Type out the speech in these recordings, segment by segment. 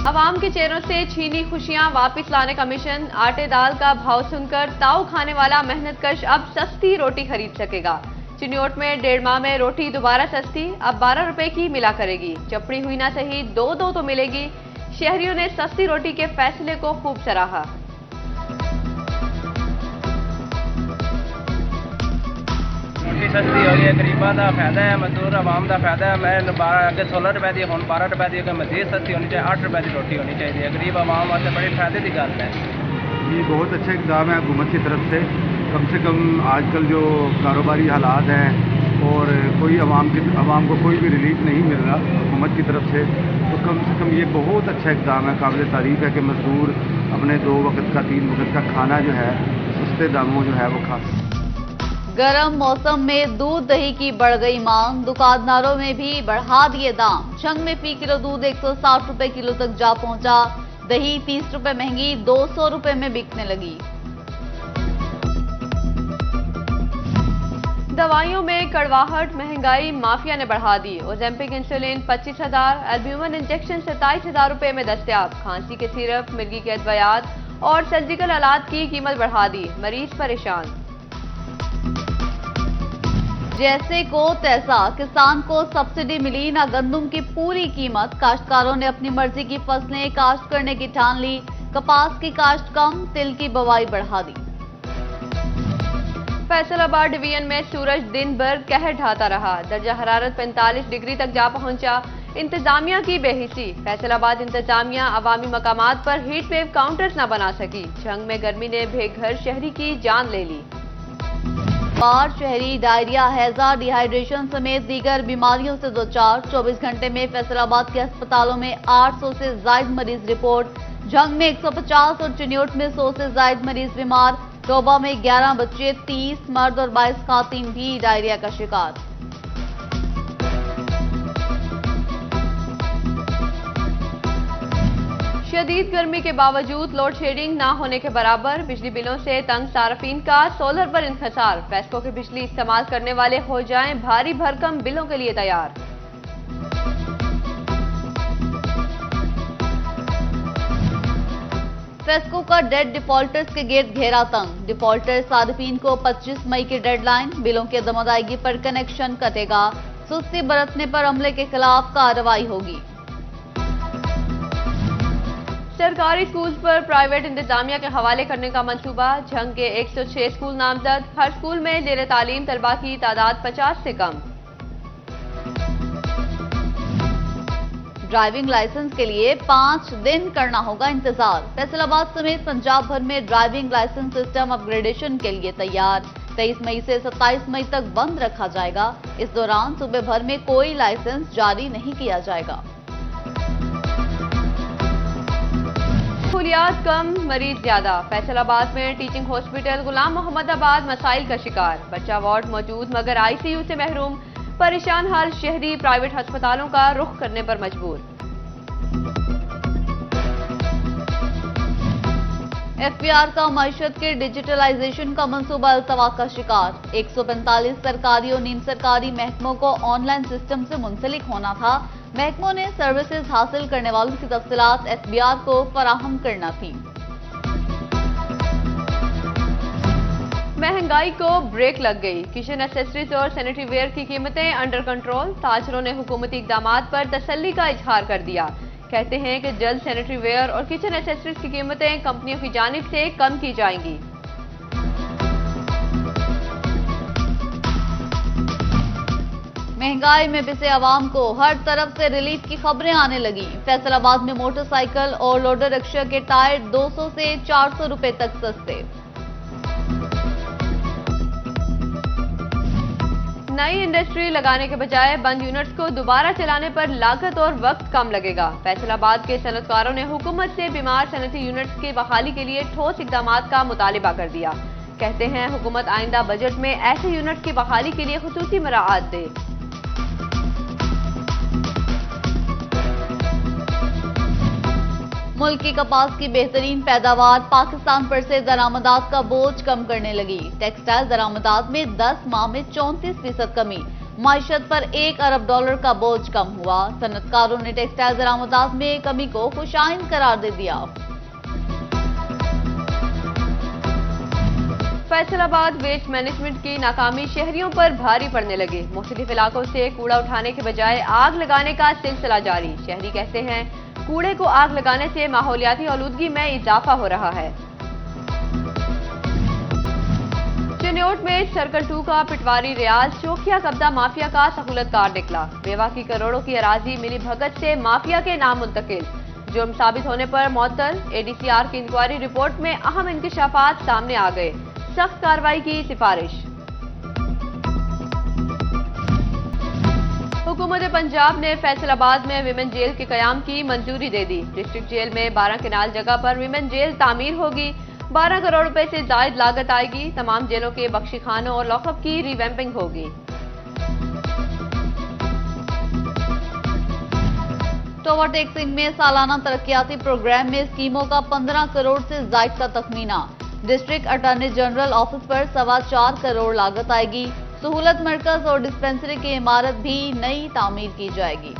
आवाम के चेहरों से छीनी खुशियां वापस लाने का मिशन। आटे दाल का भाव सुनकर ताऊ खाने वाला मेहनतकश अब सस्ती रोटी खरीद सकेगा। चिन्योट में 1.5 माह में रोटी दोबारा सस्ती, अब 12 रुपए की मिला करेगी। चपड़ी हुई ना सही, दो तो मिलेगी। शहरियों ने सस्ती रोटी के फैसले को खूब सराहा। रोटी सस्ती हो गई है, गरीबों का फायदा है, मजदूर आवाम का फायदा है। मैं 12 अगे 16 रुपए की हूँ 12 रुपए की मजीद सस्ती होनी चाहिए। 8 रुपए की रोटी होनी चाहिए। गरीब आवाम वास्ते बड़ी फायदे की गल है। ये बहुत अच्छा इकदाम है हुकूमत की तरफ से कम आजकल जो कारोबारी हालात हैं और कोई आवाम को कोई भी रिलीफ नहीं मिल रहा हुकूमत की तरफ से कम ये बहुत अच्छा इकदाम है। काबिल तारीफ है कि मजदूर अपने 2 वक्त का 3 वक्त का खाना जो है सस्ते दामों जो है वो खा। गर्म मौसम में दूध दही की बढ़ गई मांग, दुकानदारों में भी बढ़ा दिए दाम। छंग में फी किलो दूध 160 रुपए किलो तक जा पहुंचा। दही 30 रुपए महंगी 200 रुपए में बिकने लगी। दवाइयों में कड़वाहट, महंगाई माफिया ने बढ़ा दी। ओजेम्पिक इंसुलिन 25,000, एल्ब्यूमिन इंजेक्शन 27,000 रुपए में दस्तयाब। खांसी के सिरप, मिर्गी के अद्वियात और सर्जिकल आलात की कीमत बढ़ा दी। मरीज परेशान। जैसे को तैसा, किसान को सब्सिडी मिली ना गंदम की पूरी कीमत। काश्तकारों ने अपनी मर्जी की फसलें काश्त करने की ठान ली। कपास की काश्त कम, तिल की बुवाई बढ़ा दी। फैसलाबाद डिवीजन में सूरज दिन भर कहर ढाता रहा। दर्जा हरारत 45 डिग्री तक जा पहुंचा। इंतजामिया की बेहिसी। फैसलाबाद इंतजामिया अवामी मकामात पर हीट वेव काउंटर्स न बना सकी। जंग में गर्मी ने बेघर शहरी की जान ले ली। बार शहरी डायरिया, हैजा, डिहाइड्रेशन समेत दीगर बीमारियों से दो चार। 24 घंटे में फैसलाबाद के अस्पतालों में 800 से ज्यादा मरीज रिपोर्ट। जंग में 150 और चिन्योट में 100 से ज्यादा मरीज बीमार। तोबा में 11 बच्चे, 30 मर्द और 22 खातून भी डायरिया का शिकार। शदीद गर्मी के बावजूद लोड शेडिंग ना होने के बराबर। बिजली बिलों से तंग सार्फिन का सोलर पर इंतजार। फैसकों की बिजली इस्तेमाल करने वाले हो जाएं भारी भरकम बिलों के लिए तैयार। फेस्को का डेट डिफॉल्टर्स के गेट घेरा तंग। डिफॉल्टर सार्फिन को 25 मई की डेडलाइन। बिलों की अदम अदायगी पर कनेक्शन कटेगा। सुस्ती बरतने पर अमले के खिलाफ कार्रवाई होगी। सरकारी स्कूल पर प्राइवेट इंतजामिया के हवाले करने का मंसूबा। जंग के 106 स्कूल नामजद। हर स्कूल में जेर तालीम तलबा की तादाद 50 से कम। ड्राइविंग लाइसेंस के लिए 5 दिन करना होगा इंतजार। फैसलाबाद समेत पंजाब भर में ड्राइविंग लाइसेंस सिस्टम अपग्रेडेशन के लिए तैयार। 23 मई से 27 मई तक बंद रखा जाएगा। इस दौरान सूबे भर में कोई लाइसेंस जारी नहीं किया जाएगा। सहूलियात कम, मरीज ज्यादा। फैसलाबाद में टीचिंग हॉस्पिटल गुलाम मोहम्मदाबाद मसाइल का शिकार। बच्चा वार्ड मौजूद मगर आईसीयू से महरूम। परेशान हाल शहरी प्राइवेट अस्पतालों का रुख करने पर मजबूर। एफपीआर का मईशत के डिजिटलाइजेशन का मंसूबा अल्तवा का शिकार। 145 सरकारी और नीम सरकारी महकमों को ऑनलाइन सिस्टम से मुंसलिक होना था। महकमों ने सर्विसेज हासिल करने वालों की तफसीलात एफबीआर को फराहम करना थी। महंगाई को ब्रेक लग गई। किचन एक्सेसरीज और सैनिटरी वेयर की कीमतें अंडर कंट्रोल। ताजरों ने हुकूमती इकदामात पर तसल्ली का इजहार कर दिया। कहते हैं कि जल्द सैनिटरी वेयर और किचन एक्सेसरीज की कीमतें कंपनियों की जानिब से कम की जाएंगी। महंगाई में पिसे आवाम को हर तरफ से रिलीफ की खबरें आने लगी। फैसलाबाद में मोटरसाइकिल और लोडर रिक्शा के टायर 200 से 400 रुपए तक सस्ते। नई इंडस्ट्री लगाने के बजाय बंद यूनिट्स को दोबारा चलाने पर लागत और वक्त कम लगेगा। फैसलाबाद के सनतकारों ने हुकूमत से बीमार सनती यूनिट्स की बहाली के लिए ठोस इकदामात का मुतालिबा कर दिया। कहते हैं हुकूमत आइंदा बजट में ऐसे यूनिट की बहाली के लिए खुसूसी मराआत दे। मुल्क की कपास की बेहतरीन पैदावार पाकिस्तान पर से दरामदात का बोझ कम करने लगी। टेक्सटाइल दरामदात में 10 माह में 34% कमी। माइशत पर $1 अरब का बोझ कम हुआ। सनतकारों ने टेक्सटाइल दरामदात में कमी को खुशाइन करार दे दिया। फैसलाबाद वेस्ट मैनेजमेंट की नाकामी शहरियों पर भारी पड़ने लगी। मुख्तलिफ इलाकों से कूड़ा उठाने के बजाय आग लगाने का सिलसिला जारी। शहरी कहते हैं कूड़े को आग लगाने से माहौलियाती आलूदगी में इजाफा हो रहा है। चिन्योट में सर्कल 2 का पटवारी रियाज शोखिया कब्जा माफिया का सहूलतकार निकला। बेवा की करोड़ों की अराजी मिली भगत से माफिया के नाम मुंतकिल। जुर्म साबित होने पर मुअत्तल। एडीसीआर की इंक्वायरी रिपोर्ट में अहम इंकशाफात सामने आ गए। सख्त कार्रवाई की सिफारिश। हुकूमत पंजाब ने फैसलाबाद में विमेन जेल के कयाम की मंजूरी दे दी। डिस्ट्रिक्ट जेल में 12 कनाल जगह पर विमेन जेल तामीर होगी। 12 करोड़ रुपए से जायद लागत आएगी। तमाम जेलों के बख्शीखानों और लॉकअप की रिवैम्पिंग होगी। टोवाटेक्सिंग में सालाना तरक्याती प्रोग्राम में स्कीमों का 15 करोड़ से जायद का तखमीना। डिस्ट्रिक्ट अटॉर्नी जनरल ऑफिस पर 4.25 करोड़ लागत आएगी। सहूलत मरकज और डिस्पेंसरी की इमारत भी नई तामीर की जाएगी।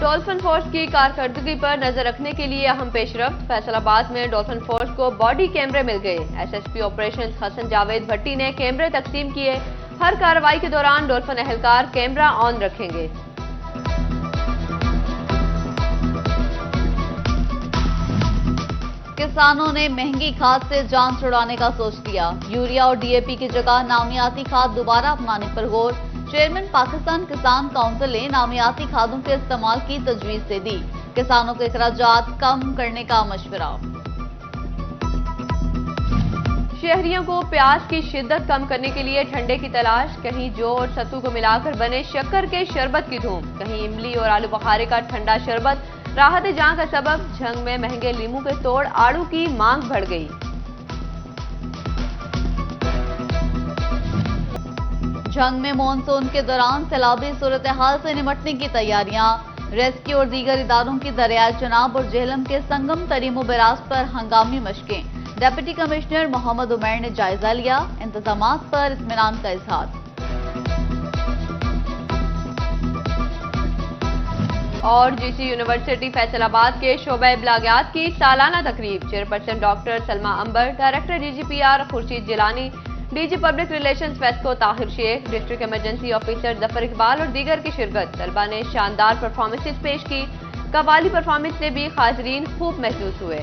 डॉल्फिन फोर्स की कारकर्दगी पर नजर रखने के लिए अहम पेशरफ्त। फैसलाबाद में डॉल्फिन फोर्स को बॉडी कैमरे मिल गए। एसएसपी ऑपरेशंस हसन जावेद भट्टी ने कैमरे तकसीम किए। हर कार्रवाई के दौरान डॉल्फिन एहलकार कैमरा ऑन रखेंगे। किसानों ने महंगी खाद से जान छुड़ाने का सोच लिया। यूरिया और डीएपी की जगह नामियाती खाद दोबारा अपनाने पर गौर। चेयरमैन पाकिस्तान किसान काउंसिल ने नामियाती खादों के इस्तेमाल की तजवीज दे दी। किसानों के अखराजात कम करने का मशवरा। शहरियों को प्यास की शिद्दत कम करने के लिए ठंडे की तलाश। कहीं जौ और सत्तू को मिलाकर बने शक्कर के शरबत की धूम। कहीं इमली और आलू बुखारे का ठंडा शरबत। राहत जहां का सबब झंग में महंगे लीमू के तोड़ आड़ू की मांग बढ़ गई। झंग में मानसून के दौरान सैलाबी सूरत हाल से निपटने की तैयारियां। रेस्क्यू और दीगर इदारों की दरियाए चनाब और जेहलम के संगम तरीमो बैराज पर हंगामी मशकें। डिप्टी कमिश्नर मोहम्मद उमैर ने जायजा लिया। इंतजामात पर इत्मीनान का इजहार। और जीसी यूनिवर्सिटी फैसलाबाद के शोबा इब्लागियात की सालाना तकरीब। Chairperson doctor Salma Ambar, director DGPR Khurshid Jilani, DG public relations वेस्को Tahir Sheikh, district emergency officer Zafar Iqbal और दीगर की शिरकत। तलबा ने शानदार परफॉर्मेंसेज पेश की। कव्वाली परफॉर्मेंस से भी हाजरीन खूब महसूस हुए।